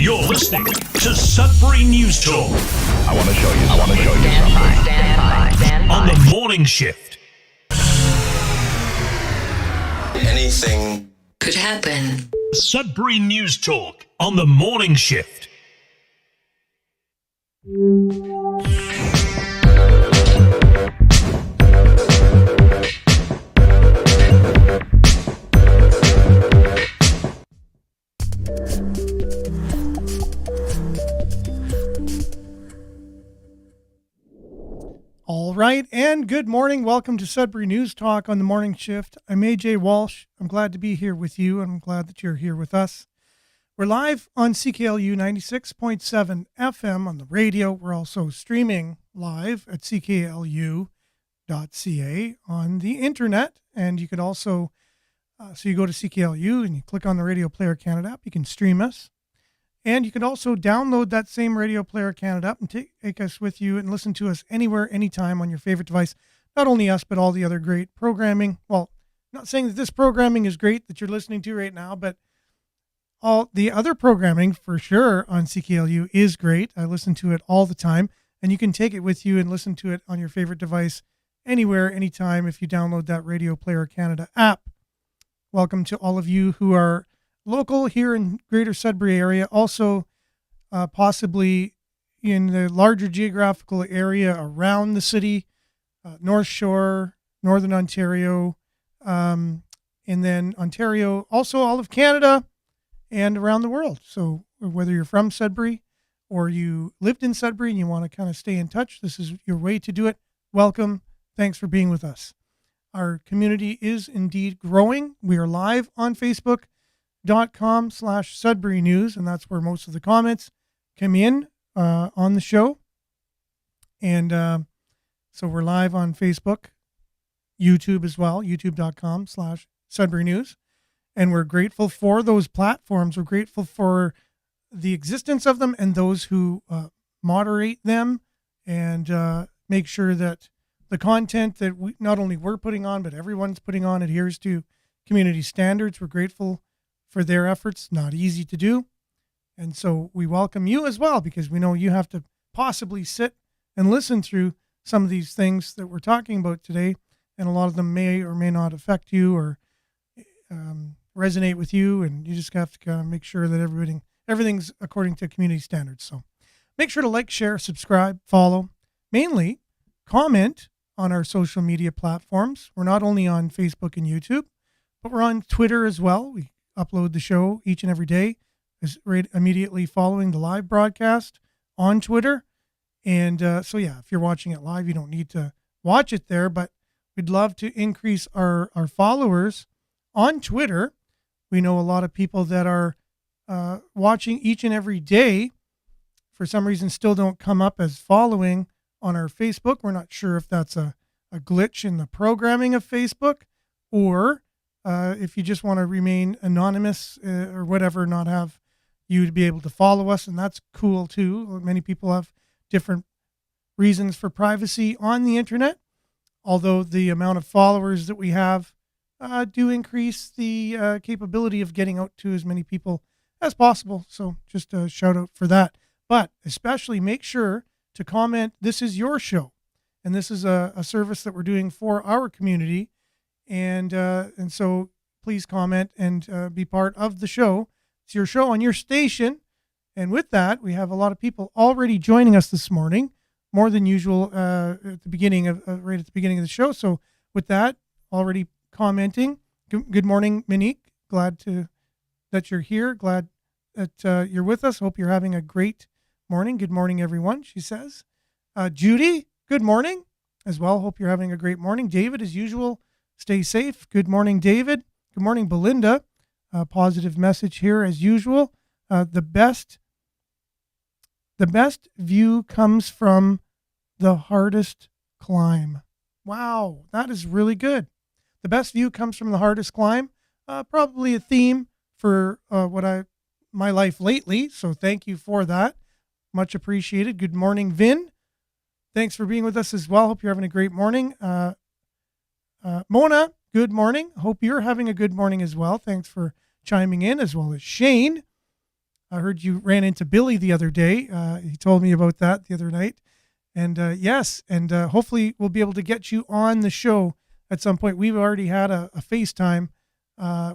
You're listening to Sudbury News Talk. I want to show you something. Stand by. On the morning shift. Anything could happen. Sudbury News Talk on the morning shift. All right, and good morning. Welcome to Sudbury News Talk on the morning shift. I'm AJ Walsh. I'm glad to be here with you. I'm glad that you're here with us. We're live on CKLU 96.7 FM on the radio. We're also streaming live at cklu.ca on the internet. And you can also, so you go to CKLU and you click on the Radio Player Canada app. You can stream us. And you can also download that same Radio Player Canada app and take us with you and listen to us anywhere, anytime on your favorite device. Not only us, but all the other great programming. Well, I'm not saying that this programming is great that you're listening to right now, but all the other programming for sure on CKLU is great. I listen to it all the time, and you can take it with you and listen to it on your favorite device anywhere, anytime if you download that Radio Player Canada app. Welcome to all of you who are local here in Greater Sudbury area, also possibly in the larger geographical area around the city, North Shore, Northern Ontario, and then Ontario, also all of Canada and around the world. So whether you're from Sudbury or you lived in Sudbury and you want to kind of stay in touch, this is your way to do it. Welcome. Thanks for being with us. Our community is indeed growing. We are live on Facebook.com/Sudbury News, and that's where most of the comments come in on the show. And so we're live on Facebook, YouTube as well, youtube.com/Sudbury News. And we're grateful for those platforms. We're grateful for the existence of them and those who moderate them and make sure that the content that we not only we're putting on, but everyone's putting on adheres to community standards. We're grateful for their efforts. Not easy to do. And so we welcome you as well, because we know you have to possibly sit and listen through some of these things that we're talking about today. And a lot of them may or may not affect you or resonate with you. And you just have to kind of make sure that everything's according to community standards. So make sure to like, share, subscribe, follow, mainly comment on our social media platforms. We're not only on Facebook and YouTube, but we're on Twitter as well. We upload the show each and every day, right immediately following the live broadcast on Twitter. And so, yeah, if you're watching it live, you don't need to watch it there, but we'd love to increase our followers on Twitter. We know a lot of people that are watching each and every day, for some reason, still don't come up as following on our Facebook. We're not sure if that's a glitch in the programming of Facebook, or if you just want to remain anonymous or whatever, not have you to be able to follow us. And that's cool too. Many people have different reasons for privacy on the internet, although the amount of followers that we have do increase the capability of getting out to as many people as possible. So just a shout out for that. But especially make sure to comment. This is your show, and this is a service that we're doing for our community. And so please comment and be part of the show. It's your show on your station. And with that, we have a lot of people already joining us this morning, more than usual at the beginning of right at the beginning of the show. So with that, already commenting. Good morning, Monique. Glad that you're here. Glad that you're with us. Hope you're having a great morning. Good morning, everyone, she says. Judy, good morning as well. Hope you're having a great morning. David, as usual, stay safe. Good morning, David. Good morning, Belinda. Positive message here as usual. The best view comes from the hardest climb. Wow, that is really good. The best view comes from the hardest climb. Probably a theme for my life lately. So thank you for that. Much appreciated. Good morning, Vin. Thanks for being with us as well. Hope you're having a great morning. Mona, good morning. Hope you're having a good morning as well. Thanks for chiming in, as well as Shane. I heard you ran into Billy the other day. He told me about that the other night. And yes, and hopefully we'll be able to get you on the show at some point. We've already had a FaceTime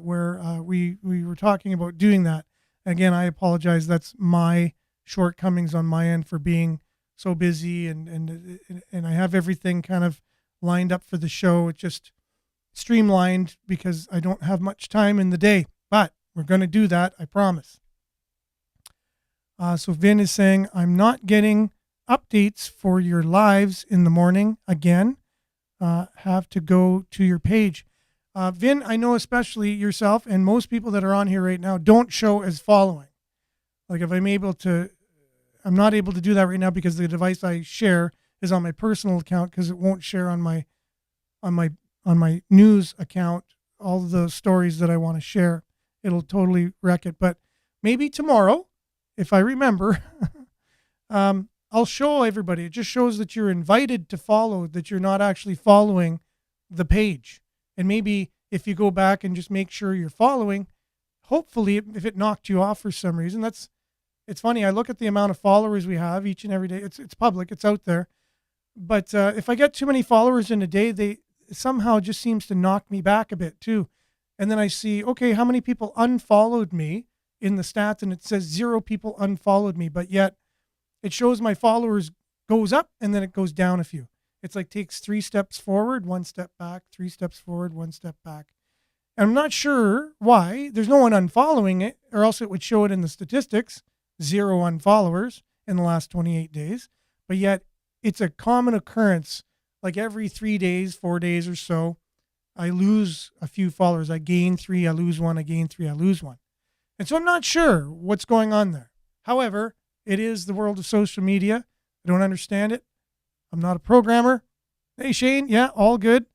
where we were talking about doing that. Again, I apologize. That's my shortcomings on my end for being so busy, and I have everything kind of lined up for the show. It just streamlined because I don't have much time in the day, but we're going to do that. I promise. So Vin is saying, I'm not getting updates for your lives in the morning again. Have to go to your page. Vin, I know especially yourself and most people that are on here right now don't show as following. Like if I'm not able to do that right now because the device I share is on my personal account, because it won't share on my news account all the stories that I want to share. It'll totally wreck it. But maybe tomorrow, if I remember, I'll show everybody. It just shows that you're invited to follow, that you're not actually following the page. And maybe if you go back and just make sure you're following, hopefully if it knocked you off for some reason, it's funny. I look at the amount of followers we have each and every day. It's public, it's out there. But if I get too many followers in a day, they somehow just seems to knock me back a bit too. And then I see, okay, how many people unfollowed me in the stats, and it says 0 people unfollowed me, but yet it shows my followers goes up and then it goes down a few. It's like takes 3 steps forward, 1 step back, 3 steps forward, 1 step back. And I'm not sure why. There's no one unfollowing it, or else it would show it in the statistics, 0 unfollowers in the last 28 days. But yet it's a common occurrence. Like every 3 days, 4 days or so, I lose a few followers. I gain 3, I lose 1, I gain 3, I lose 1. And so I'm not sure what's going on there. However, it is the world of social media. I don't understand it. I'm not a programmer. Hey, Shane. Yeah, all good.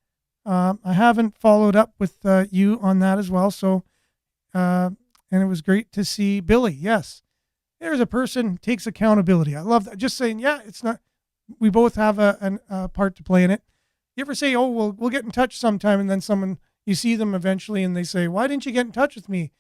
I haven't followed up with you on that as well. So, and it was great to see Billy. Yes, there's a person who takes accountability. I love that. Just saying, yeah, it's not, we both have a part to play in it. You ever say, oh, we'll get in touch sometime, and then you see them eventually and they say, why didn't you get in touch with me?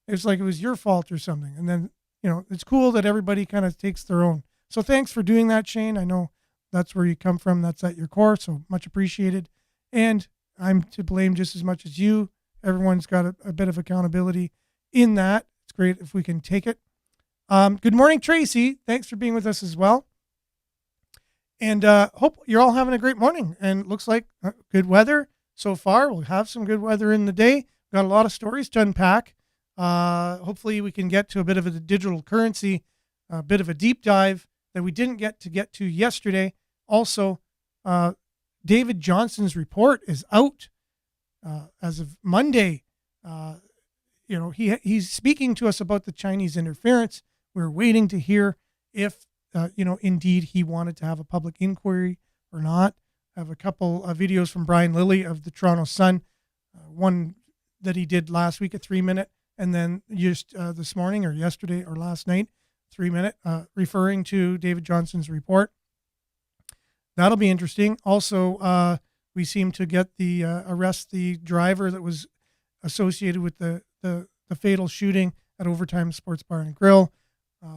It's like it was your fault or something. And then, it's cool that everybody kind of takes their own. So thanks for doing that, Shane. I know that's where you come from. That's at your core. So much appreciated. And I'm to blame just as much as you. Everyone's got a bit of accountability in that. It's great if we can take it. Good morning, Tracy. Thanks for being with us as well. And hope you're all having a great morning. And looks like good weather so far. We'll have some good weather in the day. Got a lot of stories to unpack. Hopefully we can get to a bit of a digital currency, a bit of a deep dive that we didn't get to yesterday. Also, David Johnson's report is out as of Monday. He's speaking to us about the Chinese interference. We're waiting to hear if, indeed he wanted to have a public inquiry or not. I have a couple of videos from Brian Lilly of the Toronto Sun, one that he did last week, a 3-minute, and then just this morning or yesterday or last night, 3-minute, referring to David Johnson's report. That'll be interesting. Also, we seem to get the arrest the driver that was associated with the fatal shooting at Overtime Sports Bar and Grill.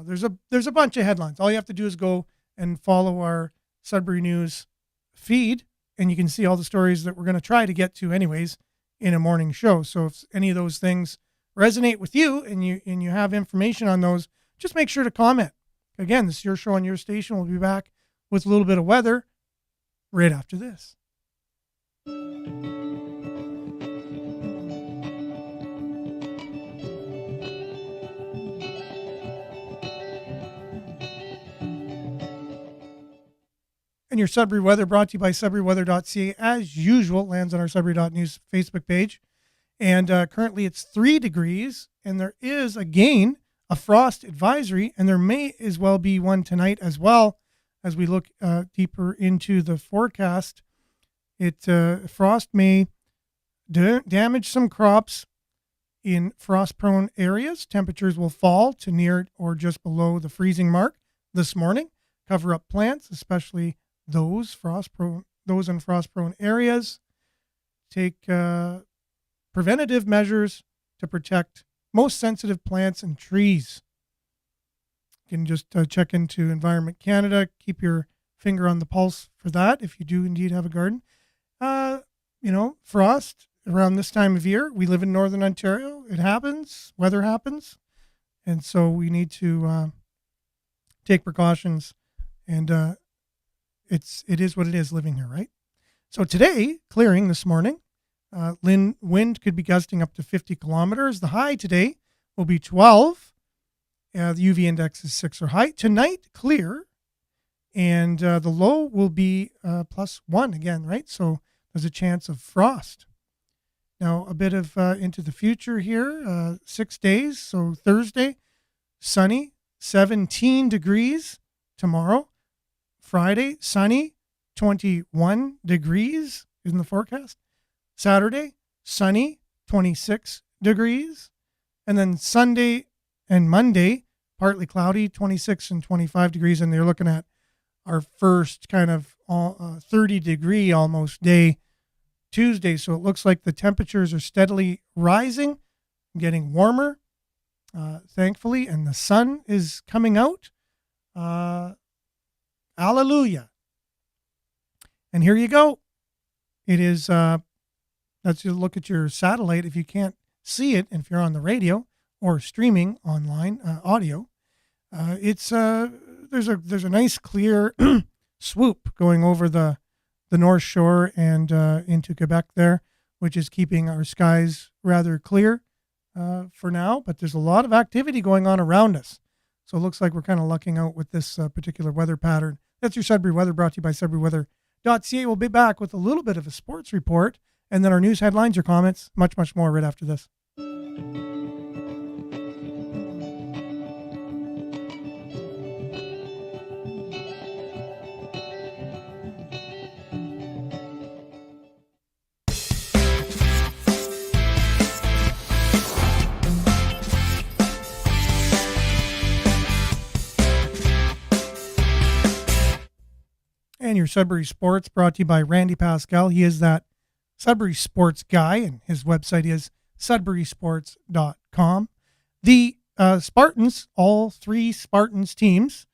There's a bunch of headlines. All you have to do is go and follow our Sudbury News feed, and you can see all the stories that we're going to try to get to anyways in a morning show. So if any of those things resonate with you and you have information on those, just make sure to comment. Again, this is your show on your station. We'll be back with a little bit of weather right after this. And your Sudbury weather brought to you by SudburyWeather.ca. As usual, lands on our Sudbury.news Facebook page. And currently it's 3 degrees, and there is again a frost advisory, and there may as well be one tonight as well as we look deeper into the forecast. Frost may damage some crops in frost-prone areas. Temperatures will fall to near or just below the freezing mark this morning. Cover up plants, especially those in frost-prone areas. Take preventative measures to protect most sensitive plants and trees. can just check into Environment Canada. Keep your finger on the pulse for that if you do indeed have a garden. Frost around this time of year. We live in Northern Ontario. It happens. Weather happens. And so we need to take precautions. And it is what it is living here, right? So today, clearing this morning. Wind could be gusting up to 50 kilometers. The high today will be 12. The UV index is 6 or high. Tonight, clear. And the low will be +1 again, right? So there's a chance of frost. Now, a bit of into the future here, 6 days. So Thursday, sunny, 17 degrees tomorrow. Friday, sunny, 21 degrees in the forecast. Saturday, sunny, 26 degrees. And then Sunday and Monday, partly cloudy, 26 and 25 degrees. And they're looking at our first kind of 30-degree almost day Tuesday. So it looks like the temperatures are steadily rising, getting warmer, thankfully, and the sun is coming out. Hallelujah. And here you go. It is, let's just look at your satellite if you can't see it, and if you're on the radio or streaming online audio. There's a nice clear swoop going over the North Shore and into Quebec there, which is keeping our skies rather clear for now. But there's a lot of activity going on around us. So it looks like we're kind of lucking out with this particular weather pattern. That's your Sudbury weather, brought to you by SudburyWeather.ca. We'll be back with a little bit of a sports report, and then our news headlines, your comments, much, much more right after this. And your Sudbury Sports, brought to you by Randy Pascal. He is that Sudbury Sports guy, and his website is sudburysports.com. The Spartans, all 3 Spartans teams,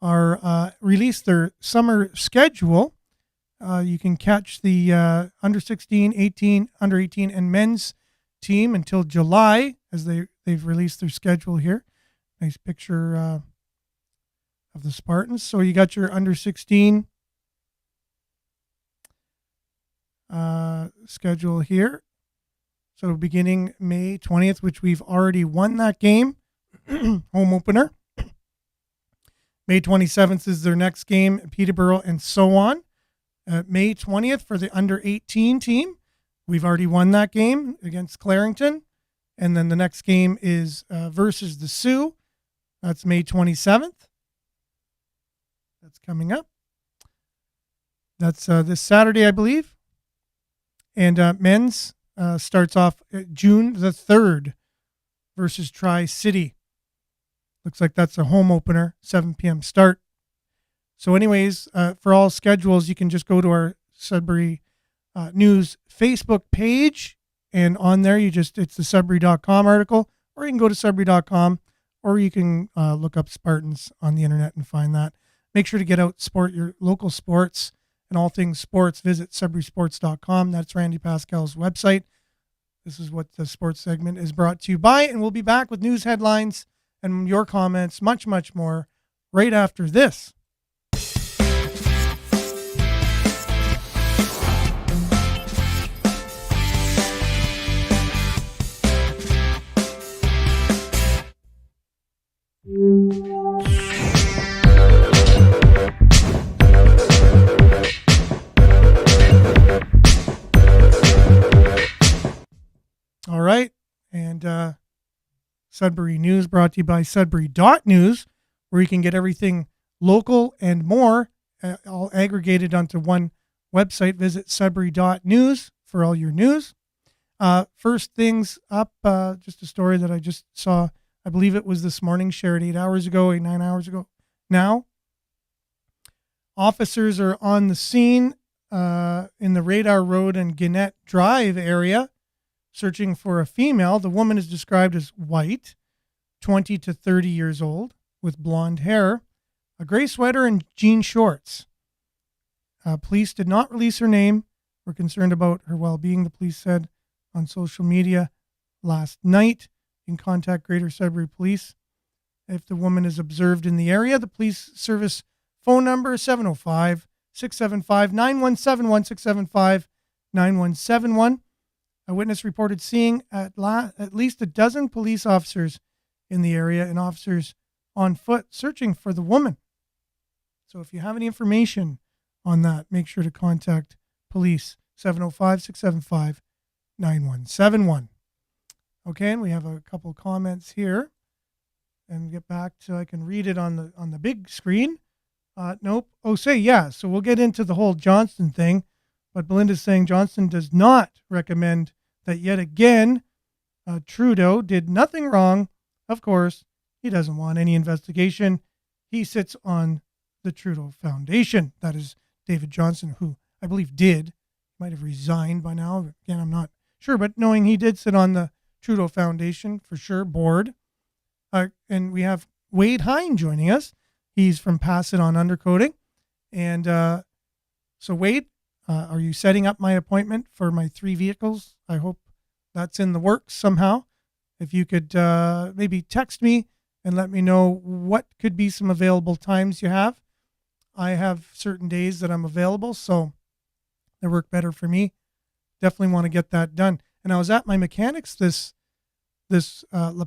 are released their summer schedule. You can catch the under 16, 18, under 18, and men's team until July, as they've released their schedule here. Nice picture of the Spartans. So you got your under 16 schedule here. So beginning May 20th, which we've already won that game, home opener. May 27th is their next game, Peterborough, and so on. May 20th for the under 18 team. We've already won that game against Clarington. And then the next game is versus the Sioux. That's May 27th. That's coming up. That's this Saturday, I believe. And men's starts off June the 3rd versus Tri-City. Looks like that's a home opener, 7 p.m. start. So anyways, for all schedules, you can just go to our Sudbury News Facebook page. And on there, it's the Sudbury.com article, or you can go to Sudbury.com, or you can look up Spartans on the internet and find that. Make sure to get out, support your local sports and all things sports. Visit SudburySports.com. That's Randy Pascal's website. This is what the sports segment is brought to you by, and we'll be back with news headlines and your comments, much, much more, right after this. All right, and Sudbury News brought to you by Sudbury.News, where you can get everything local and more, all aggregated onto one website. Visit Sudbury.News for all your news. First things up, just a story that I just saw. I believe it was this morning, shared 9 hours ago now. Officers are on the scene in the Radar Road and Gannett Drive area, searching for a female. The woman is described as white, 20 to 30 years old, with blonde hair, a gray sweater, and jean shorts. Police did not release her name. We're concerned about her well-being, the police said on social media last night. You can contact Greater Sudbury Police if the woman is observed in the area. The police service phone number is 705-675-9171, 675-9171. A witness reported seeing at least a dozen police officers in the area and officers on foot searching for the woman. So if you have any information on that, make sure to contact police, 705-675-9171. Okay, and we have a couple of comments here. And get back to, I can read it on the big screen. Nope. Oh, yeah. So we'll get into the whole Johnston thing. But Belinda's saying Johnston does not recommend that yet again. Trudeau did nothing wrong. Of course, he doesn't want any investigation. He sits on the Trudeau Foundation. That is David Johnston, who I believe might have resigned by now. Again, I'm not sure, but knowing he did sit on the Trudeau Foundation for sure board. And we have Wade Hine joining us. He's from Pass It On Undercoating. And so Wade, are you setting up my appointment for my 3 vehicles? I hope that's in the works somehow. If you could maybe text me and let me know what could be some available times you have. I have certain days that I'm available, so they work better for me. Definitely want to get that done. And I was at my mechanic's this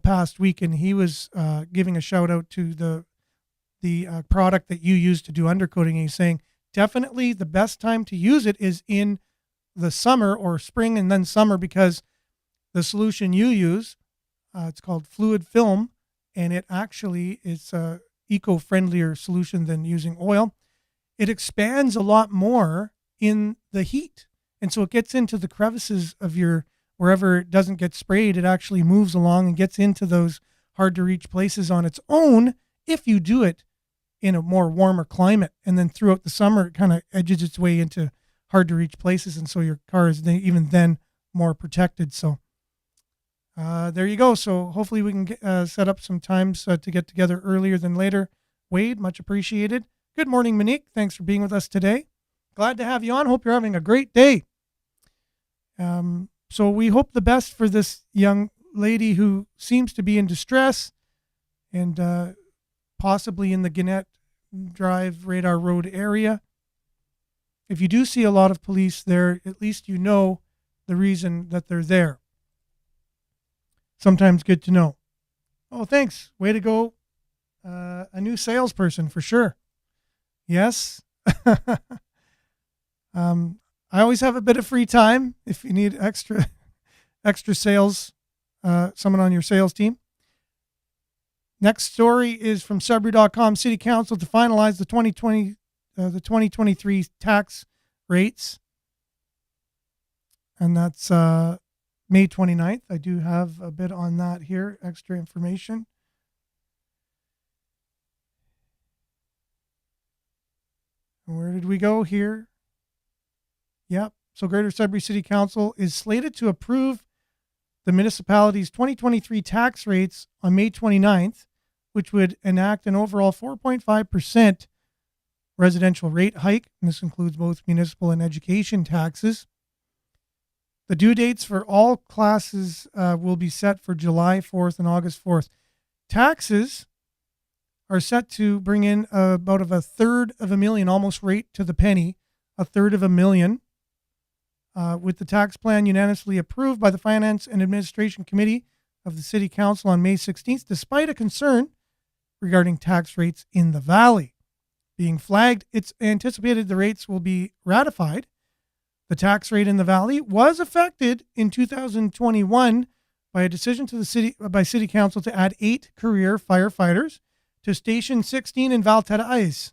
past week, and he was giving a shout out to the product that you use to do undercoating. And he's saying definitely the best time to use it is in the summer or spring and then summer, because the solution you use, it's called fluid film, and it actually is a eco-friendlier solution than using oil. It expands a lot more in the heat, and so it gets into the crevices of your wherever it doesn't get sprayed. It actually moves along and gets into those hard to reach places on its own if you do it in a more warmer climate. And then throughout the summer, it kind of edges its way into hard to reach places. And so your car is even then more protected. So there you go. So hopefully we can set up some times to get together earlier than later. Wade, much appreciated. Good morning, Monique. Thanks for being with us today. Glad to have you on. Hope you're having a great day. So we hope the best for this young lady who seems to be in distress and possibly in the Gannett Drive Radar Road area. If you do see a lot of police there, at least you know the reason that they're there. Sometimes good to know. Oh, thanks. Way to go. A new salesperson for sure. Yes. I always have a bit of free time if you need extra sales, someone on your sales team. Next story is from Sudbury.com. City Council to finalize the 2023 tax rates. And that's May 29th. I do have a bit on that here, extra information. Where did we go here? Yep. So Greater Sudbury City Council is slated to approve the municipality's 2023 tax rates on May 29th, which would enact an overall 4.5% residential rate hike. And this includes both municipal and education taxes. The due dates for all classes will be set for July 4th and August 4th. Taxes are set to bring in about a third of a million, almost right to the penny, a third of a million. With the tax plan unanimously approved by the Finance and Administration Committee of the City Council on May 16th, despite a concern regarding tax rates in the Valley being flagged. It's anticipated the rates will be ratified. The tax rate in the Valley was affected in 2021 by a decision to the City Council to add 8 career firefighters to Station 16 in Valterrais,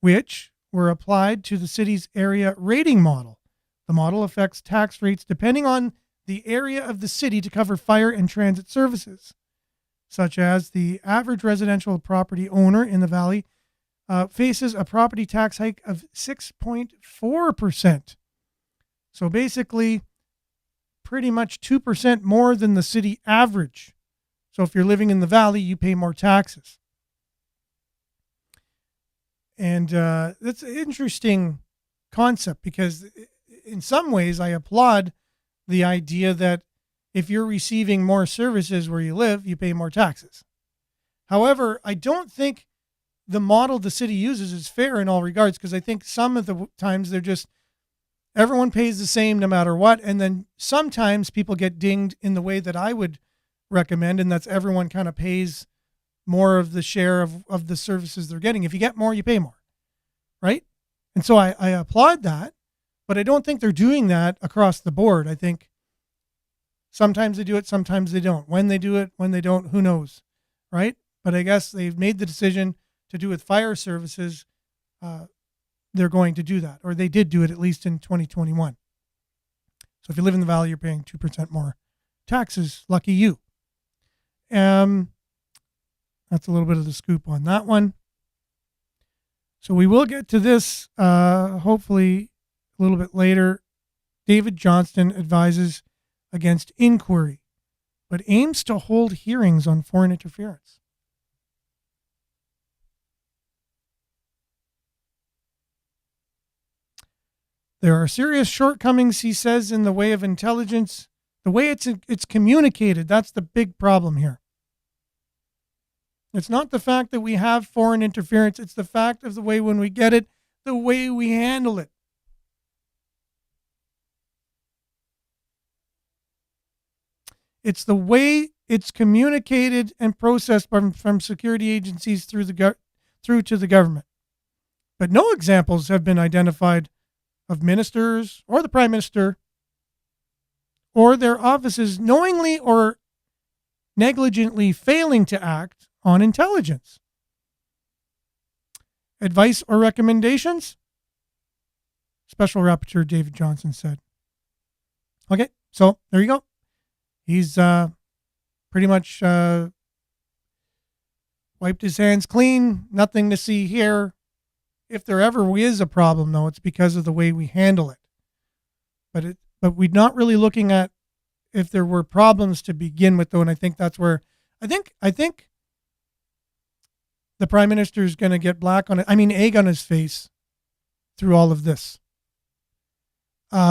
which were applied to the city's area rating model. The model affects tax rates depending on the area of the city to cover fire and transit services, such as the average residential property owner in the Valley faces a property tax hike of 6.4%. So basically, pretty much 2% more than the city average. So if you're living in the Valley, you pay more taxes. And that's an interesting concept because in some ways I applaud the idea that if you're receiving more services where you live, you pay more taxes. However, I don't think the model the city uses is fair in all regards, because I think some of the times they're just, everyone pays the same no matter what. And then sometimes people get dinged in the way that I would recommend, and that's everyone kind of pays more of the share of the services they're getting. If you get more, you pay more, right? And so I applaud that, but I don't think they're doing that across the board. I think sometimes they do it, sometimes they don't. When they do it, when they don't, who knows, right? But I guess they've made the decision to do with fire services. They're going to do that, or they did do it at least in 2021. So if you live in the valley, you're paying 2% more taxes. Lucky you. That's a little bit of the scoop on that one. So we will get to this hopefully a little bit later. David Johnston advises against inquiry, but aims to hold hearings on foreign interference. There are serious shortcomings, he says, in the way of intelligence, the way it's communicated. That's the big problem here. It's not the fact that we have foreign interference. It's the fact of the way when we get it, the way we handle it. It's the way it's communicated and processed from security agencies through to the government. But no examples have been identified of ministers or the Prime Minister or their offices knowingly or negligently failing to act on intelligence. Advice or recommendations? Special Rapporteur David Johnston said. Okay, so there you go. He's pretty much wiped his hands clean. Nothing to see here. If there ever is a problem, though, it's because of the way we handle it. But we're not really looking at if there were problems to begin with, though, and I think that's where I think the Prime Minister is going to get egg on his face through all of this,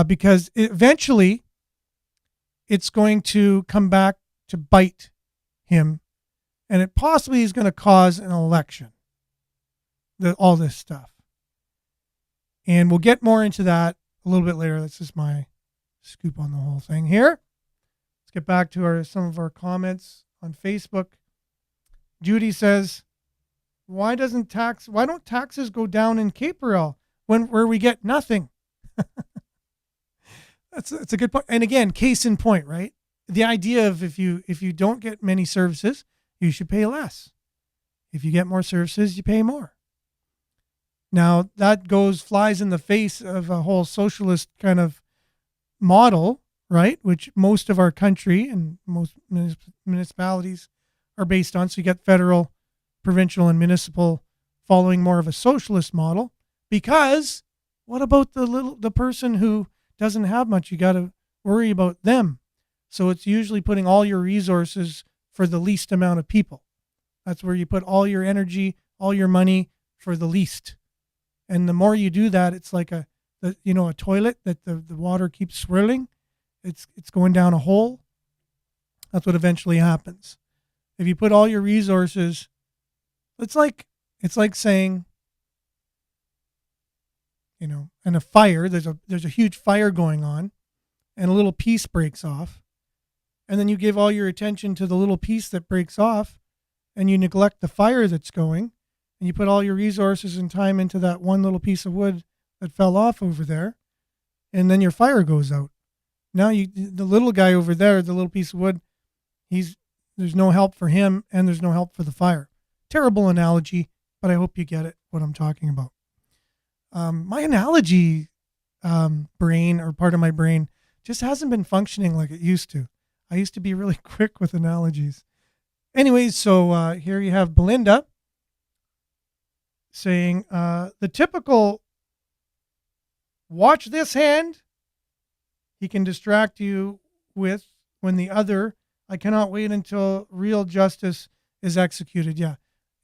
because eventually it's going to come back to bite him, and it possibly is going to cause an election. All this stuff. And we'll get more into that a little bit later. That's just my scoop on the whole thing here. Let's get back to some of our comments on Facebook. Judy says, why don't taxes go down in Caperel where we get nothing? That's a good point. And again, case in point, right? The idea of if you don't get many services, you should pay less. If you get more services, you pay more. Now, that flies in the face of a whole socialist kind of model, right? Which most of our country and most municipalities are based on. So you get federal, provincial, and municipal following more of a socialist model. Because what about the person who doesn't have much? You got to worry about them. So it's usually putting all your resources for the least amount of people. That's where you put all your energy, all your money for the least. And the more you do that, it's like a toilet that the water keeps swirling. It's going down a hole. That's what eventually happens. If you put all your resources, it's like saying, in a fire, there's a huge fire going on, and a little piece breaks off, and then you give all your attention to the little piece that breaks off, and you neglect the fire that's going. And you put all your resources and time into that one little piece of wood that fell off over there, and then your fire goes out. Now the little guy over there, the little piece of wood, there's no help for him, and there's no help for the fire. Terrible analogy, but I hope you get it, what I'm talking about. My analogy brain, or part of my brain, just hasn't been functioning like it used to. I used to be really quick with analogies. Anyways, so here you have Belinda saying the typical watch this hand he can distract you with, when the other, I cannot wait until real justice is executed. Yeah,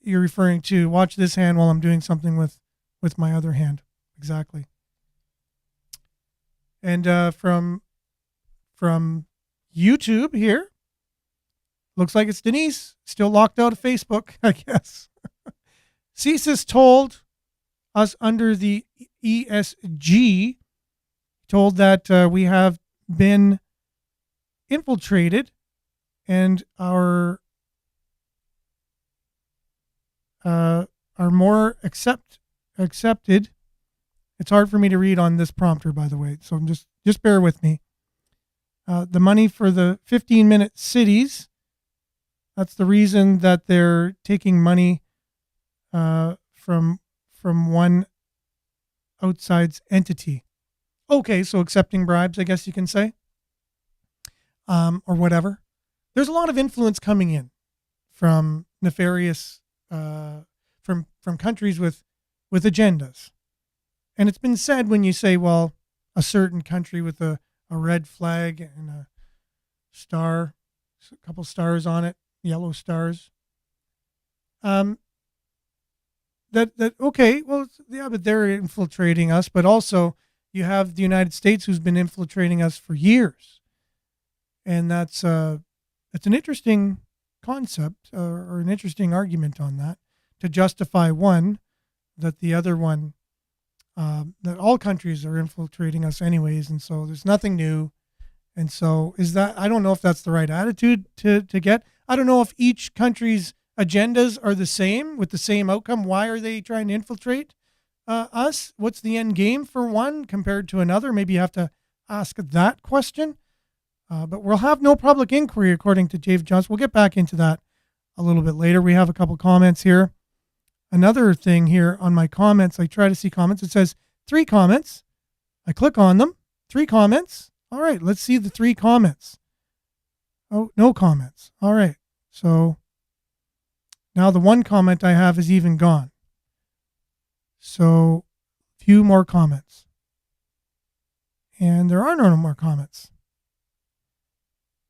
you're referring to watch this hand while I'm doing something with with my other hand. Exactly. And from YouTube here, looks like it's Denise, still locked out of Facebook, I guess. CSIS told us under the ESG, told that we have been infiltrated and are more accepted. It's hard for me to read on this prompter, by the way, so just bear with me. The money for the 15-minute cities, that's the reason that they're taking money from one outside entity. Okay, so accepting bribes, I guess you can say, or whatever. There's a lot of influence coming in from nefarious, from countries with agendas. And it's been said when you say, well, a certain country with a red flag and a star, a couple stars on it, yellow stars. That okay, well, yeah, but they're infiltrating us. But also, you have the United States who's been infiltrating us for years, and that's an interesting concept or an interesting argument on that to justify one that the other one. That all countries are infiltrating us anyways, and so there's nothing new. And so I don't know if that's the right attitude to get. I don't know if each country's agendas are the same with the same outcome. Why are they trying to infiltrate us? What's the end game for one compared to another? Maybe you have to ask that question. But we'll have no public inquiry, according to Dave Johnson. We'll get back into that a little bit later. We have a couple comments here. Another thing here on my comments, I try to see comments. It says 3 comments. I click on them. 3 comments. All right, let's see the 3 comments. Oh, no comments. All right. So now the 1 comment I have is even gone. So few more comments. And there are no more comments.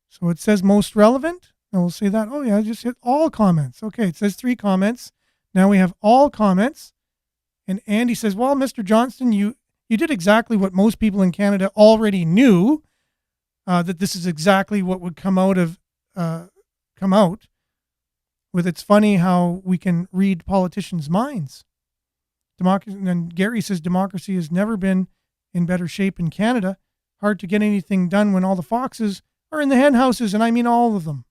So it says most relevant. And we'll say that. Oh, yeah, I just hit all comments. Okay, it says 3 comments. Now we have all comments. And Andy says, well, Mr. Johnston, you did exactly what most people in Canada already knew, that this is exactly what would come out. With it's funny how we can read politicians' minds. And Gary says democracy has never been in better shape in Canada. Hard to get anything done when all the foxes are in the hen houses, and I mean all of them.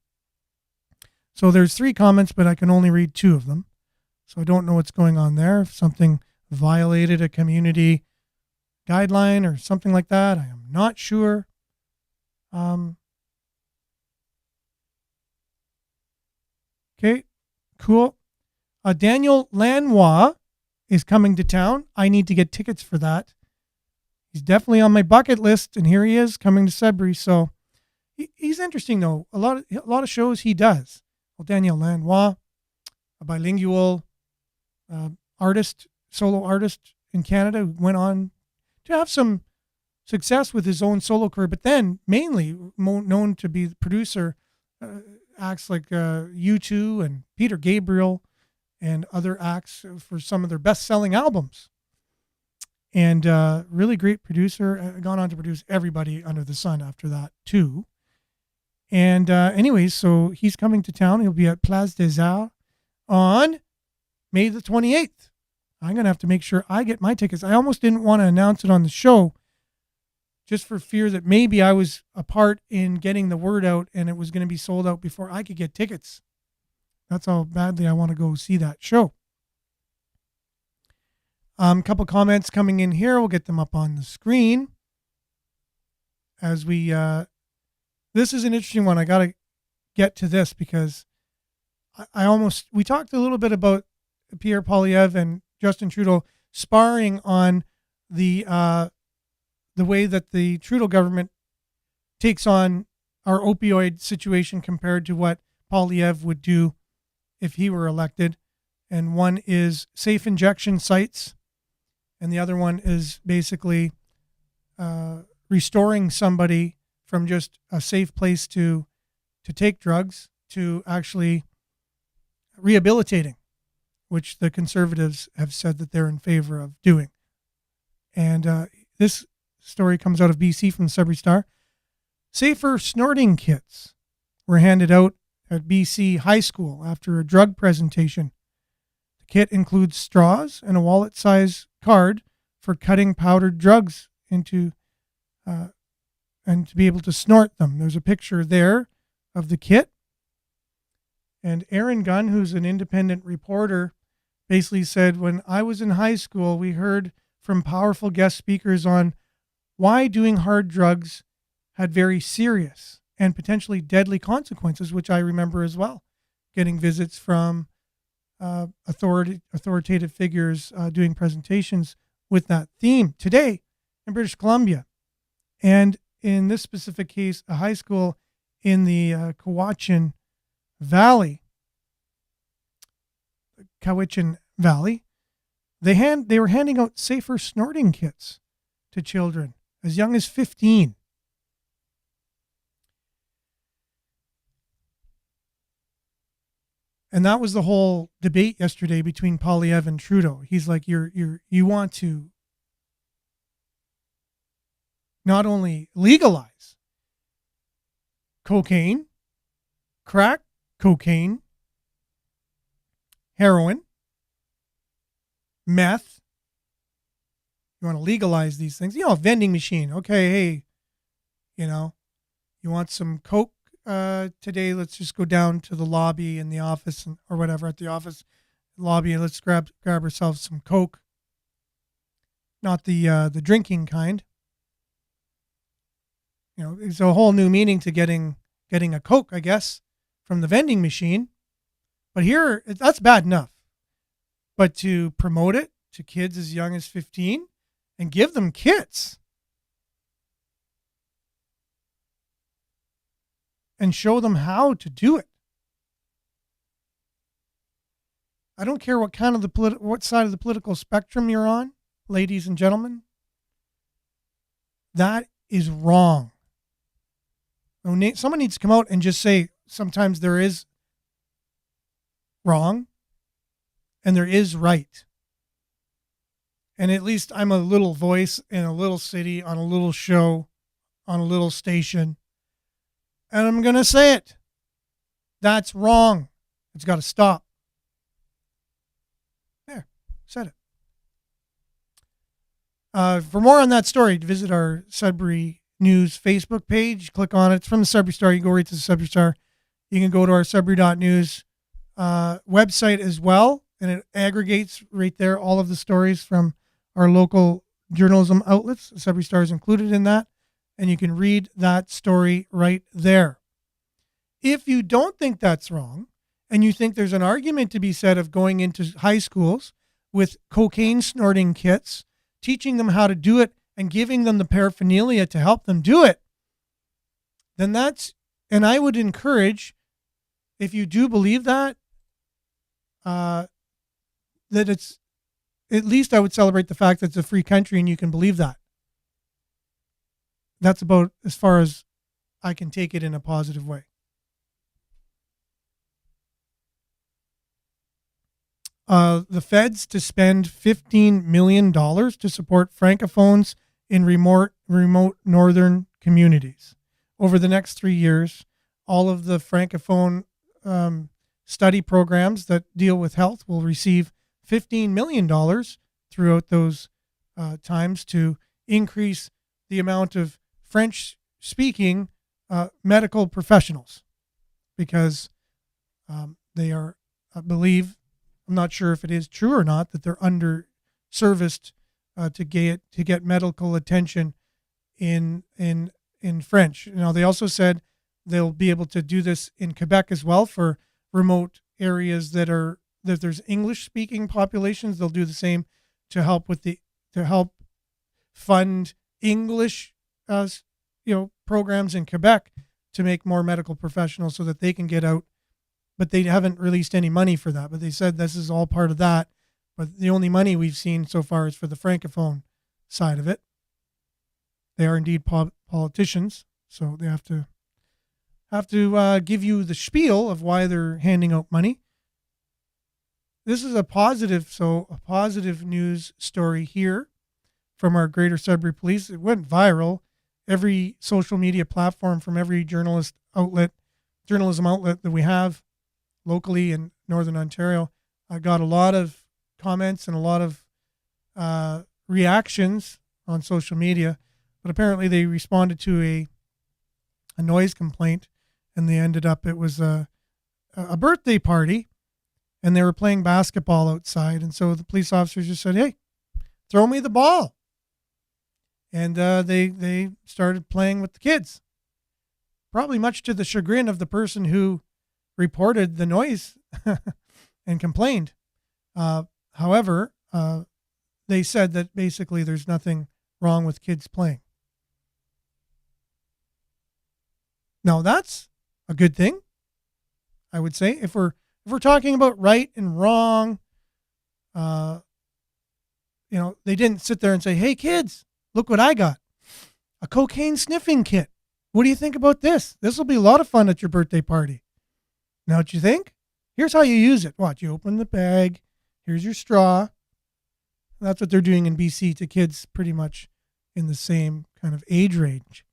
So there's 3 comments, but I can only read 2 of them. So I don't know what's going on there. If something violated a community guideline or something like that, I am not sure. Okay, cool. Daniel Lanois is coming to town. I need to get tickets for that. He's definitely on my bucket list, and here he is coming to Sudbury. So he's interesting, though. A lot of shows he does. Well, Daniel Lanois, a bilingual solo artist in Canada, who went on to have some success with his own solo career, but then mainly known to be the producer, acts like U2 and Peter Gabriel and other acts for some of their best-selling albums. And really great producer, gone on to produce everybody under the sun after that too. And anyways, so he's coming to town. He'll be at Place des Arts on May the 28th. I'm going to have to make sure I get my tickets. I almost didn't want to announce it on the show just for fear that maybe I was a part in getting the word out and it was going to be sold out before I could get tickets. That's how badly I want to go see that show. Couple comments coming in here. We'll get them up on the screen. As we, this is an interesting one. I got to get to this because we talked a little bit about Pierre Poilievre and Justin Trudeau sparring on the way that the Trudeau government takes on our opioid situation compared to what Poilievre would do if he were elected. And one is safe injection sites, and the other one is basically restoring somebody from just a safe place to take drugs to actually rehabilitating, which the Conservatives have said that they're in favor of doing. And this story comes out of BC from the Sudbury Star. Safer snorting kits were handed out at BC High School after a drug presentation. The kit includes straws and a wallet-sized card for cutting powdered drugs into and to be able to snort them. There's a picture there of the kit. And Aaron Gunn, who's an independent reporter, basically said, when I was in high school, we heard from powerful guest speakers on why doing hard drugs had very serious and potentially deadly consequences, which I remember as well, getting visits from authoritative figures doing presentations with that theme. Today in British Columbia, and in this specific case, a high school in the Cowichan Valley, they were handing out safer snorting kits to children as young as 15. And that was the whole debate yesterday between Poilievre and Trudeau. He's like, you want to not only legalize cocaine, crack cocaine, heroin, meth. You want to legalize these things. A vending machine. Okay, hey, you want some Coke today? Let's just go down to the lobby in the office or whatever at the office lobby and let's grab ourselves some Coke. Not the drinking kind. It's a whole new meaning to getting a Coke, I guess, from the vending machine. But here, that's bad enough. But to promote it to kids as young as 15 and give them kits and show them how to do it. I don't care what kind of what side of the political spectrum you're on, ladies and gentlemen. That is wrong. Someone needs to come out and just say sometimes there is wrong and there is right. And at least I'm a little voice in a little city on a little show on a little station. And I'm going to say it. That's wrong. It's got to stop. There, said it. For more on that story, visit our Sudbury News Facebook page. Click on it. It's from the Sudbury Star. You go right to the Sudbury Star. You can go to our Sudbury.news website as well, and it aggregates right there all of the stories from our local journalism outlets. The Sudbury Star is included in that, and you can read that story right there. If you don't think that's wrong, and you think there's an argument to be said of going into high schools with cocaine snorting kits, teaching them how to do it, and giving them the paraphernalia to help them do it, then and I would encourage, if you do believe that it's, at least I would celebrate the fact that it's a free country and you can believe that. That's about as far as I can take it in a positive way. The feds to spend $15 million to support francophones in remote northern communities. Over the next 3 years, all of the francophone study programs that deal with health will receive $15 million throughout those times to increase the amount of French-speaking medical professionals, because they are, I believe, I'm not sure if it is true or not, that they're underserviced to get medical attention in French. They also said they'll be able to do this in Quebec as well for remote areas that there's English speaking populations. They'll do the same to help fund English programs in Quebec to make more medical professionals so that they can get out. But they haven't released any money for that. But they said this is all part of that. But the only money we've seen so far is for the francophone side of it. They are indeed politicians, so they have to give you the spiel of why they're handing out money. this is a positive news story here from our Greater Sudbury Police. It went viral. Every social media platform from every journalism outlet that we have locally in Northern Ontario, I got a lot of comments and a lot of reactions on social media. But apparently they responded to a noise complaint, and it was a birthday party, and they were playing basketball outside. And so the police officers just said, "Hey, throw me the ball." And they started playing with the kids, probably much to the chagrin of the person who reported the noise and complained. However, they said that basically there's nothing wrong with kids playing. Now that's a good thing, I would say. If we're talking about right and wrong, they didn't sit there and say, "Hey kids, look what I got. A cocaine sniffing kit. What do you think about this? This will be a lot of fun at your birthday party. Now what you think? Here's how you use it. Watch, you open the bag. Here's your straw." That's what they're doing in BC to kids pretty much in the same kind of age range.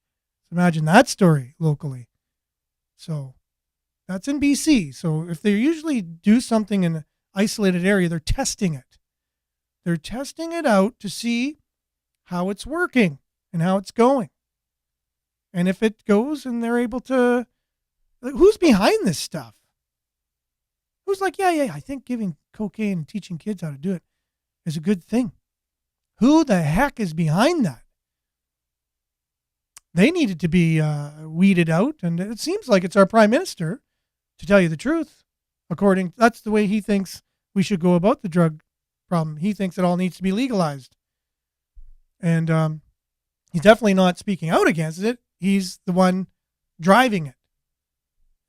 So imagine that story locally. So that's in BC. So if they usually do something in an isolated area, they're testing it. They're testing it out to see how it's working and how it's going. And if it goes and they're able to, who's behind this stuff? Who's like, yeah, I think giving cocaine and teaching kids how to do it is a good thing. Who the heck is behind that? They needed to be weeded out, and it seems like it's our prime minister, to tell you the truth. That's the way he thinks we should go about the drug problem. He thinks it all needs to be legalized. And he's definitely not speaking out against it. He's the one driving it.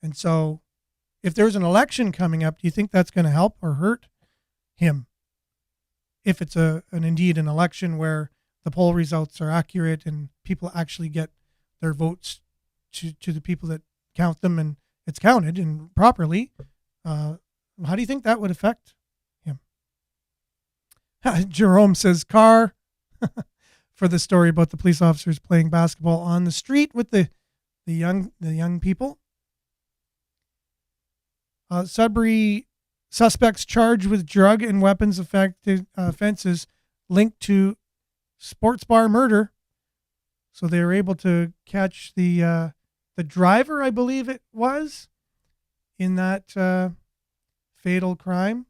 And so if there's an election coming up, do you think that's going to help or hurt him? If it's indeed an election where the poll results are accurate and people actually get their votes to the people that count them and it's counted and properly, how do you think that would affect him? Jerome says car for the story about the police officers playing basketball on the street with the young people. Sudbury suspects charged with drug and weapons offenses linked to sports bar murder. So they were able to catch the driver, I believe it was, in that fatal crime.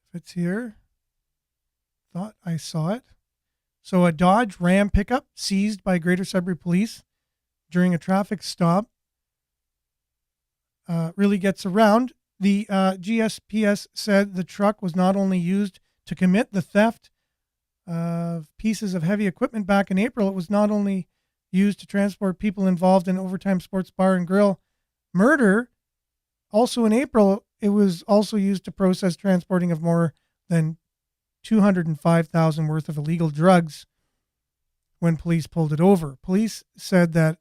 If it's here, thought I saw it. So a Dodge Ram pickup seized by Greater Sudbury Police during a traffic stop really gets around. The GSPS said the truck was not only used to commit the theft of pieces of heavy equipment back in April, it was not only used to transport people involved in Overtime Sports Bar and Grill murder. Also in April, it was also used to process transporting of more than $205,000 worth of illegal drugs when police pulled it over. Police said that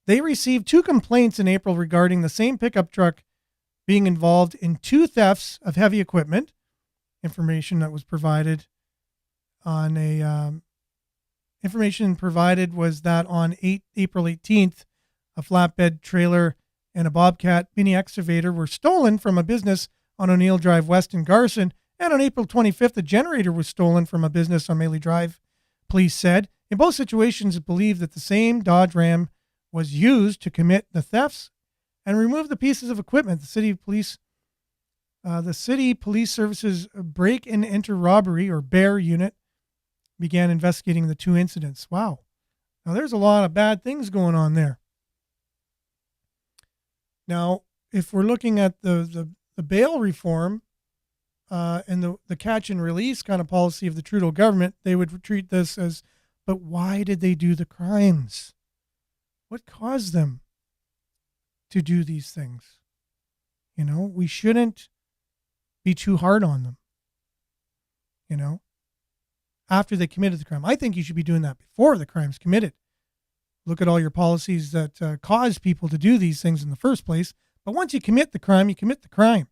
they received 2 complaints in April regarding the same pickup truck being involved in 2 thefts of heavy equipment. Information that was provided was that on April 18th, a flatbed trailer and a Bobcat mini excavator were stolen from a business on O'Neill Drive West in Garson. And on April 25th, a generator was stolen from a business on Maley Drive, police said. In both situations, it believed that the same Dodge Ram was used to commit the thefts and remove the pieces of equipment. The city police services break and enter robbery, or BEAR unit, began investigating the 2 incidents. Wow. Now there's a lot of bad things going on there. Now, if we're looking at the bail reform and the catch and release kind of policy of the Trudeau government, they would treat this as, but why did they do the crimes? What caused them to do these things? We shouldn't be too hard on them, after they committed the crime. I think you should be doing that before the crime's committed. Look at all your policies that cause people to do these things in the first place But once you commit the crime, you commit the crime.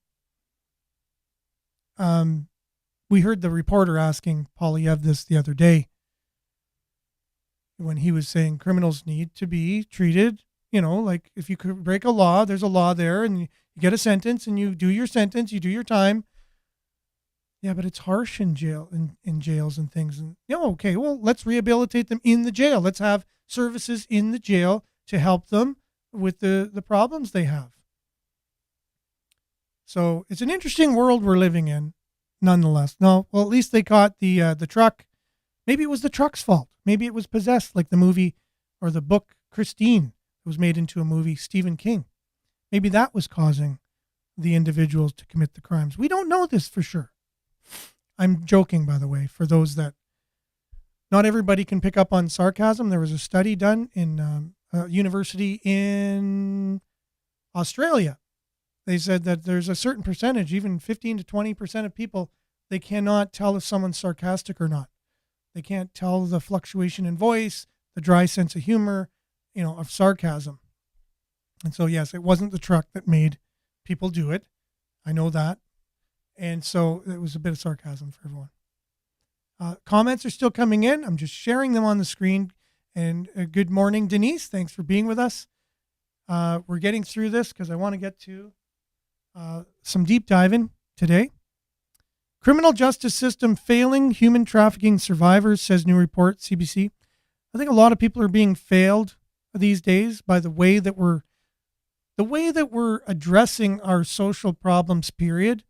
We heard the reporter asking Polyev this the other day when he was saying criminals need to be treated, like if you could break a law, there's a law there, and you get a sentence and you do your sentence, you do your time. Yeah, but it's harsh in jail, in jails and things. And okay, well, let's rehabilitate them in the jail. Let's have services in the jail to help them with the problems they have. So it's an interesting world we're living in, nonetheless. No, well, at least they caught the truck. Maybe it was the truck's fault. Maybe it was possessed, like the movie or the book Christine was made into a movie, Stephen King. Maybe that was causing the individuals to commit the crimes. We don't know this for sure. I'm joking, by the way, for those that not everybody can pick up on sarcasm. There was a study done in a university in Australia. They said that there's a certain percentage, even 15 to 20% of people, they cannot tell if someone's sarcastic or not. They can't tell the fluctuation in voice, the dry sense of humor, of sarcasm. And so, yes, it wasn't the truck that made people do it. I know that. And so it was a bit of sarcasm for everyone. Comments are still coming in. I'm just sharing them on the screen. And good morning, Denise. Thanks for being with us. We're getting through this because I want to get to some deep diving today. Criminal justice system failing human trafficking survivors, says new report, CBC. I think a lot of people are being failed these days by the way that we're addressing our social problems, period,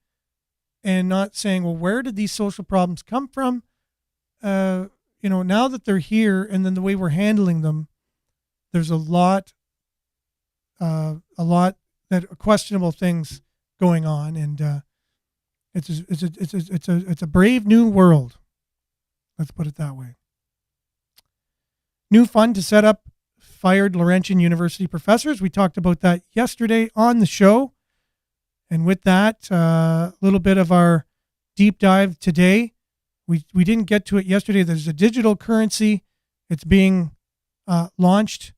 and not saying, well, where did these social problems come from? Now that they're here, and then the way we're handling them, there's a lot that questionable things going on, and it's a brave new world. Let's put it that way. New fund to set up fired Laurentian University professors. We talked about that yesterday on the show. And with that, a little bit of our deep dive today. We didn't get to it yesterday. There's a digital currency. It's being launched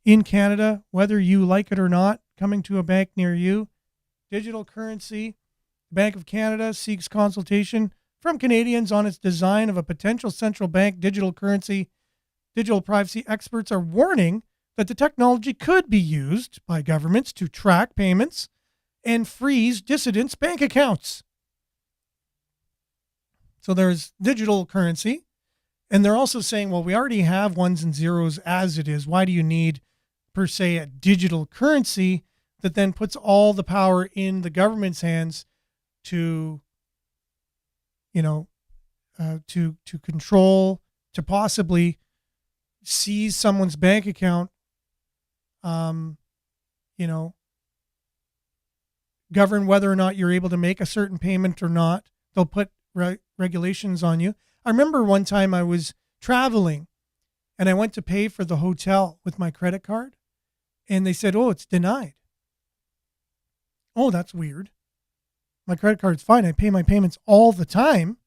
in Canada, whether you like it or not, coming to a bank near you. Digital currency. Bank of Canada seeks consultation from Canadians on its design of a potential central bank digital currency. Digital privacy experts are warning that the technology could be used by governments to track payments and freeze dissidents' bank accounts. So there's digital currency, and they're also saying, well, we already have ones and zeros as it is. Why do you need, per se, a digital currency that then puts all the power in the government's hands to, to control, to possibly seize someone's bank account, govern whether or not you're able to make a certain payment or not. They'll put regulations on you. I remember one time I was traveling and I went to pay for the hotel with my credit card, and they said, oh, it's denied. Oh, that's weird. My credit card's fine. I pay my payments all the time.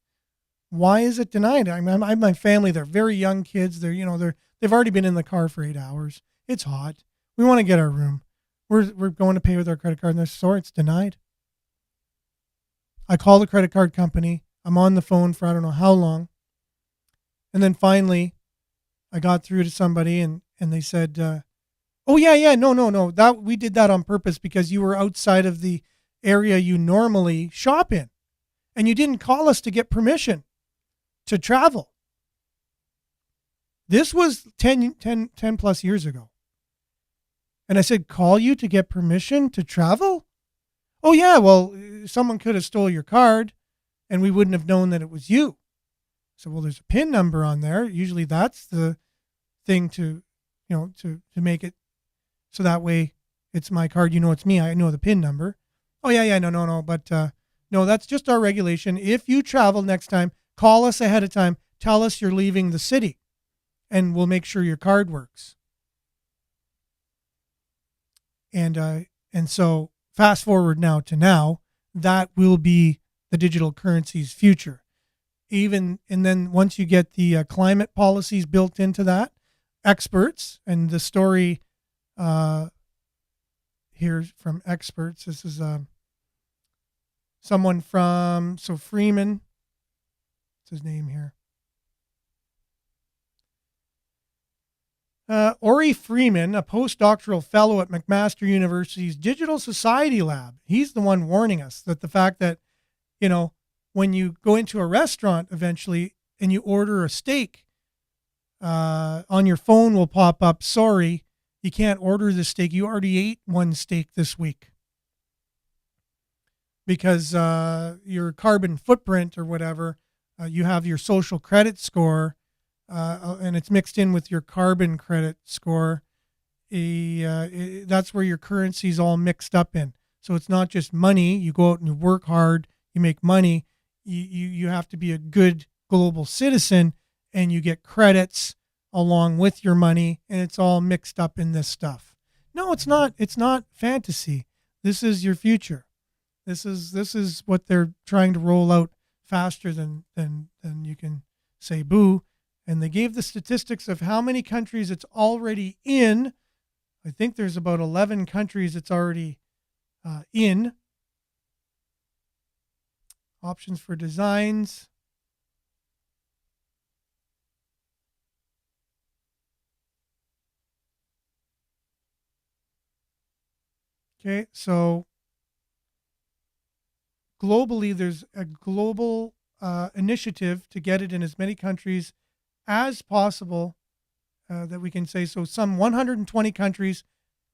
Why is it denied? I have my family. They're very young kids. They've already been in the car for 8 hours. It's hot. We want to get our room. We're going to pay with our credit card, and they're sorry, it's denied. I call the credit card company. I'm on the phone for I don't know how long. And then finally, I got through to somebody, and they said, oh, yeah, no. We did that on purpose because you were outside of the area you normally shop in. And you didn't call us to get permission to travel. This was 10 plus years ago. And I said, call you to get permission to travel? Oh, yeah, well, someone could have stole your card and we wouldn't have known that it was you. So, well, there's a PIN number on there. Usually that's the thing to make it so that way it's my card. It's me. I know the PIN number. Oh, yeah, no. But no, that's just our regulation. If you travel next time, call us ahead of time. Tell us you're leaving the city and we'll make sure your card works. And so fast forward now, that will be the digital currency's future. And then once you get the climate policies built into that, experts, and the story here from experts. This is someone from, so Freeman, what's his name here? Ori Freeman, a postdoctoral fellow at McMaster University's Digital Society Lab. He's the one warning us that the fact that, you know, when you go into a restaurant eventually and you order a steak, on your phone will pop up, sorry, you can't order the steak. You already ate one steak this week. Because your carbon footprint or whatever, you have your social credit score, and it's mixed in with your carbon credit score. That's where your currency's all mixed up in. So it's not just money. You go out and you work hard, you make money. You have to be a good global citizen, and you get credits along with your money, and it's all mixed up in this stuff. No, it's not. It's not fantasy. This is your future. This is what they're trying to roll out faster than you can say boo. And they gave the statistics of how many countries it's already in. I think there's about 11 countries it's already in. Options for designs. Okay, so globally, there's a global initiative to get it in as many countries as possible that we can say. So some 120 countries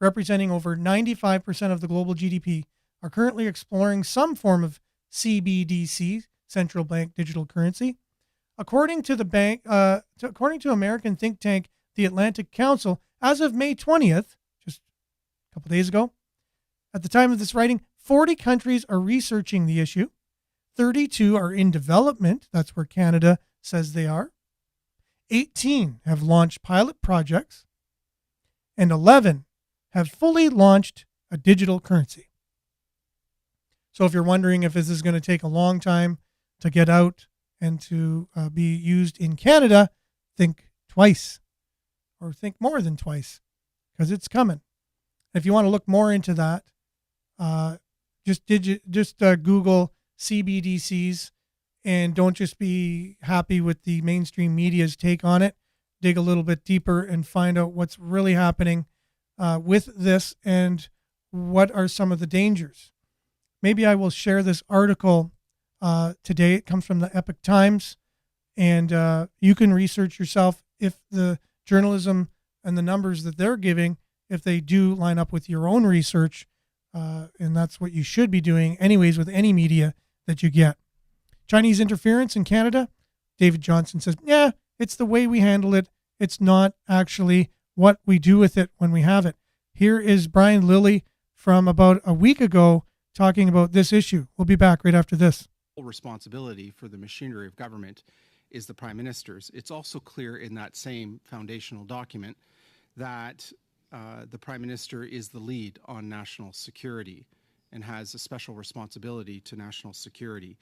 representing over 95% of the global GDP are currently exploring some form of CBDC, central bank digital currency. According to American think tank, the Atlantic Council, as of May 20th, just a couple days ago, at the time of this writing, 40 countries are researching the issue. 32 are in development. That's where Canada says they are. 18 have launched pilot projects. And 11 have fully launched a digital currency. So if you're wondering if this is going to take a long time to get out and to be used in Canada, think twice, or think more than twice, because it's coming. If you want to look more into that, just Google CBDCs, and don't just be happy with the mainstream media's take on it. Dig a little bit deeper and find out what's really happening with this and what are some of the dangers. Maybe I will share this article today. It comes from the Epoch Times, and you can research yourself if the journalism and the numbers that they're giving, if they do line up with your own research. And that's what you should be doing anyways with any media that you get. Chinese interference in Canada, David Johnson says, yeah, it's the way we handle it. It's not actually what we do with it when we have it. Here is Brian Lilly from about a week ago talking about this issue. We'll be back right after this. Responsibility for the machinery of government is the Prime Minister's. It's also clear in that same foundational document that the Prime Minister is the lead on national security and has a special responsibility to national security.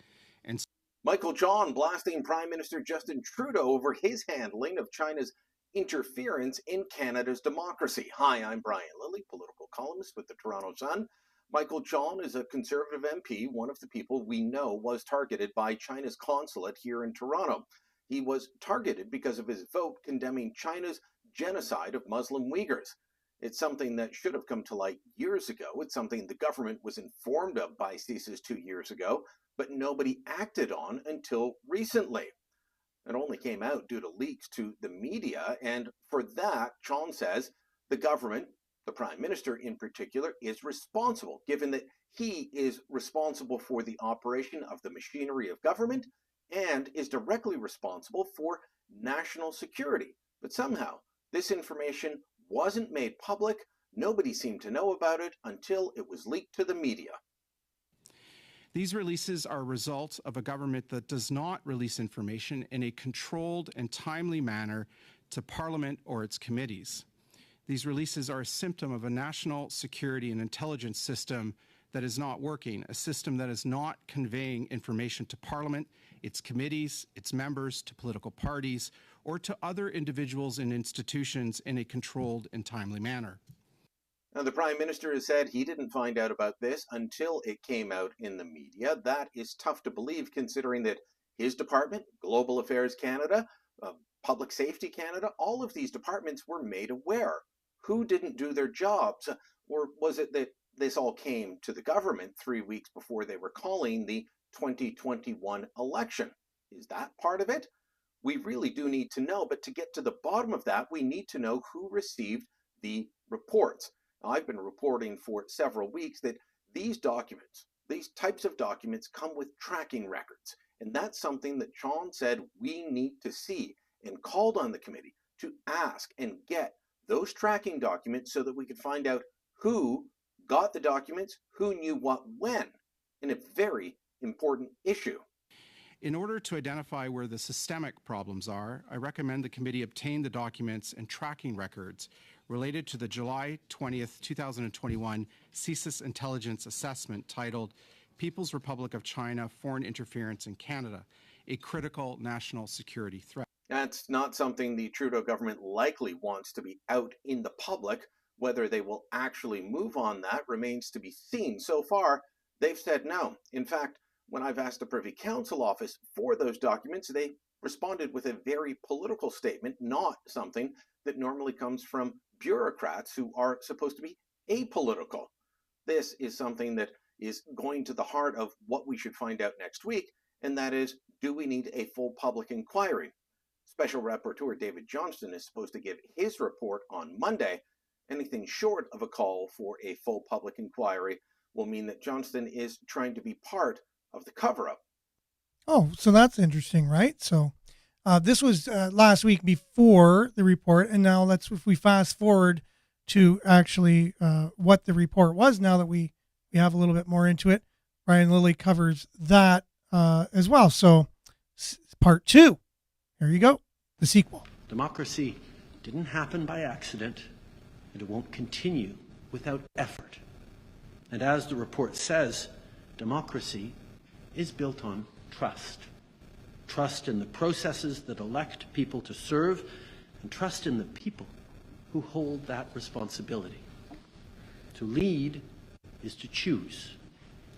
And Michael John blasting Prime Minister Justin Trudeau over his handling of China's interference in Canada's democracy. Hi, I'm Brian Lilly, political columnist with the Toronto Sun. Michael John is a Conservative MP, one of the people we know was targeted by China's consulate here in Toronto. He was targeted because of his vote condemning China's genocide of Muslim Uyghurs. It's something that should have come to light years ago. It's something the government was informed of by CSIS 2 years ago, but nobody acted on until recently. It only came out due to leaks to the media, and for that, Chon says the government, the Prime Minister in particular, is responsible, given that he is responsible for the operation of the machinery of government and is directly responsible for national security. But somehow, this information wasn't made public. Nobody seemed to know about it until it was leaked to the media. these releases are a result of a government that does not release information in a controlled and timely manner to Parliament or its committees. These releases are a symptom of a national security and intelligence system that is not working, a system that is not conveying information to Parliament, its committees, its members, to political parties, or to other individuals and institutions in a controlled and timely manner. Now, the Prime Minister has said he didn't find out about this until it came out in the media. That is tough to believe considering that his department, Global Affairs Canada, Public Safety Canada, all of these departments were made aware. Who didn't do their jobs? Or was it that this all came to the government 3 weeks before they were calling the 2021 election? Is that part of it? We really do need to know, but to get to the bottom of that, we need to know who received the reports. Now, I've been reporting for several weeks that these documents, these types of documents, come with tracking records. And that's something that Sean said we need to see, and called on the committee to ask and get those tracking documents so that we could find out who got the documents, who knew what when, in a very important issue. In order to identify where the systemic problems are, I recommend the committee obtain the documents and tracking records related to the July 20th, 2021 CSIS Intelligence Assessment titled People's Republic of China Foreign Interference in Canada, a Critical National Security Threat. That's not something the Trudeau government likely wants to be out in the public. Whether they will actually move on that remains to be seen. So far, they've said no. In fact, when I've asked the Privy Council office for those documents, they responded with a very political statement, not something that normally comes from bureaucrats who are supposed to be apolitical. This is something that is going to the heart of what we should find out next week, and that is, do we need a full public inquiry? Special Rapporteur David Johnston is supposed to give his report on Monday. Anything short of a call for a full public inquiry will mean that Johnston is trying to be part of the cover-up. Oh, so that's interesting, right? So this was last week before the report, and now if we fast forward to actually what the report was, now that we have a little bit more into it, Brian Lilly covers that as well. So part 2, here you go, the sequel. Democracy didn't happen by accident, and it won't continue without effort. And as the report says, democracy is built on trust. Trust in the processes that elect people to serve, and trust in the people who hold that responsibility. To lead is to choose,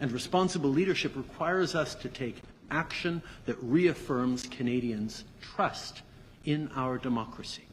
and responsible leadership requires us to take action that reaffirms Canadians' trust in our democracy.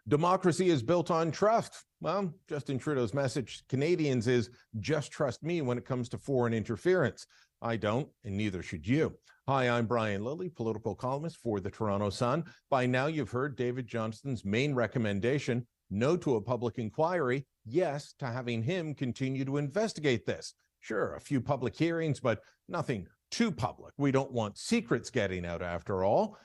Democracy is built on trust. Well, Justin Trudeau's message to Canadians is just trust me when it comes to foreign interference. I don't, and neither should you. Hi, I'm Brian Lilly, political columnist for the Toronto Sun. By now, you've heard David Johnston's main recommendation: no to a public inquiry, yes to having him continue to investigate this. Sure, a few public hearings, but nothing too public. We don't want secrets getting out after all.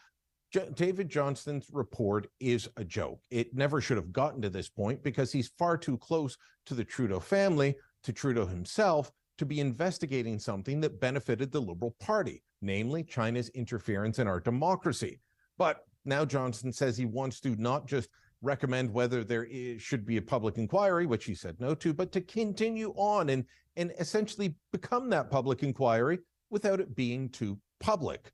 David Johnston's report is a joke. It never should have gotten to this point because he's far too close to the Trudeau family, to Trudeau himself, to be investigating something that benefited the Liberal Party, namely China's interference in our democracy. But now Johnston says he wants to not just recommend whether should be a public inquiry, which he said no to, but to continue on and essentially become that public inquiry without it being too public.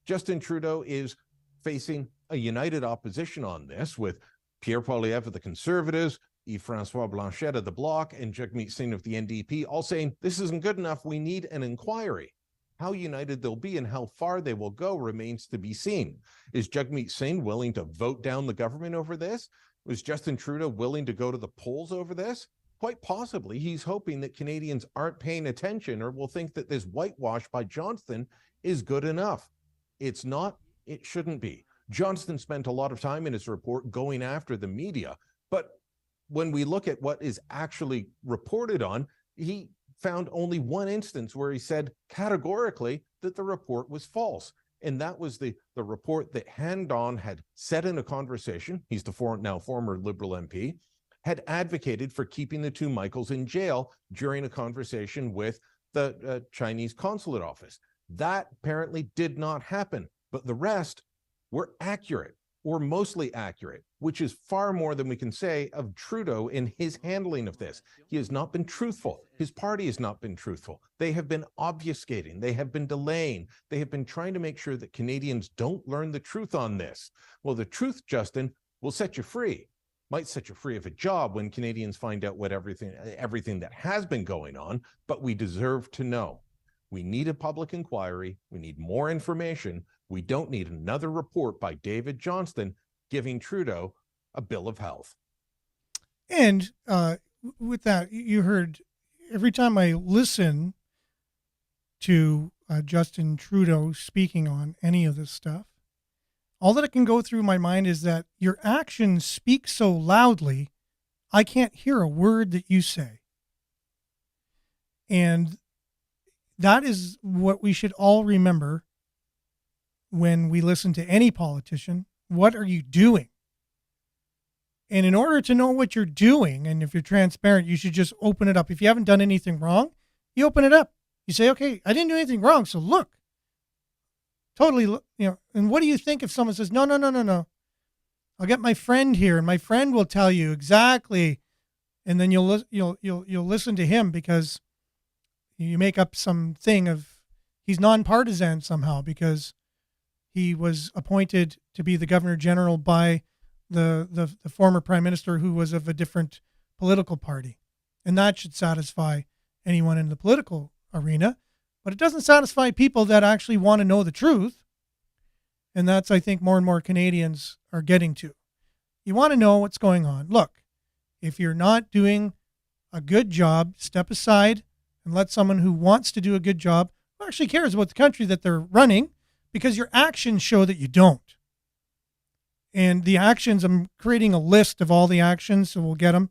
Justin Trudeau is facing a united opposition on this, with Pierre Poilievre of the Conservatives, Yves-François Blanchet of the Bloc, and Jagmeet Singh of the NDP all saying this isn't good enough, we need an inquiry. How united they'll be and how far they will go remains to be seen. Is Jagmeet Singh willing to vote down the government over this? Was Justin Trudeau willing to go to the polls over this? Quite possibly. He's hoping that Canadians aren't paying attention or will think that this whitewash by Johnston is good enough. It's not. It shouldn't be. Johnston spent a lot of time in his report going after the media, but when we look at what is actually reported on, he found only one instance where he said categorically that the report was false. And that was the report that Han Don had said in a conversation, he's the now former Liberal MP, had advocated for keeping the two Michaels in jail during a conversation with the Chinese consulate office. That apparently did not happen, but the rest were accurate, or mostly accurate, which is far more than we can say of Trudeau in his handling of this. He has not been truthful. His party has not been truthful. They have been obfuscating. They have been delaying. They have been trying to make sure that Canadians don't learn the truth on this. Well, the truth, Justin, will set you free. Might set you free of a job when Canadians find out what everything that has been going on, but we deserve to know. We need a public inquiry. We need more information. We don't need another report by David Johnston giving Trudeau a bill of health. And with that, you heard every time I listen to Justin Trudeau speaking on any of this stuff, all that can go through my mind is that your actions speak so loudly, I can't hear a word that you say. And that is what we should all remember when we listen to any politician. What are you doing? And in order to know what you're doing, and if you're transparent, you should just open it up. If you haven't done anything wrong, you open it up. You say, okay, I didn't do anything wrong, so look. Totally, and what do you think if someone says, no, I'll get my friend here, and my friend will tell you exactly, and then you'll listen to him because you make up some thing of he's nonpartisan somehow because he was appointed to be the Governor General by the former Prime Minister who was of a different political party. And that should satisfy anyone in the political arena. But it doesn't satisfy people that actually want to know the truth. And that's, I think, more and more Canadians are getting to. You want to know what's going on. Look, if you're not doing a good job, step aside and let someone who wants to do a good job, who actually cares about the country that they're running, because your actions show that you don't. And the actions, I'm creating a list of all the actions, so we'll get them.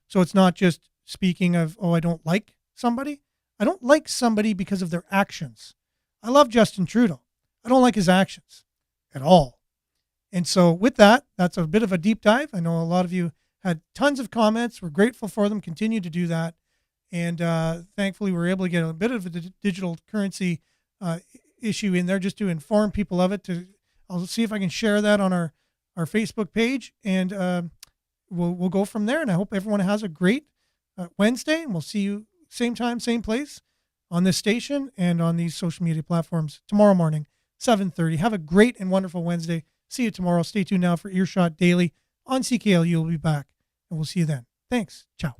So it's not just speaking of, I don't like somebody. I don't like somebody because of their actions. I love Justin Trudeau. I don't like his actions at all. And so with that, that's a bit of a deep dive. I know a lot of you had tons of comments. We're grateful for them. Continue to do that. And thankfully, we're able to get a bit of a digital currency issue in there just to inform people of it. I'll see if I can share that on our Facebook page, and we'll go from there. And I hope everyone has a great Wednesday, and we'll see you same time, same place on this station and on these social media platforms tomorrow morning, 7:30. Have a great and wonderful Wednesday. See you tomorrow. Stay tuned now for Earshot Daily on CKLU. We'll be back, and we'll see you then. Thanks. Ciao.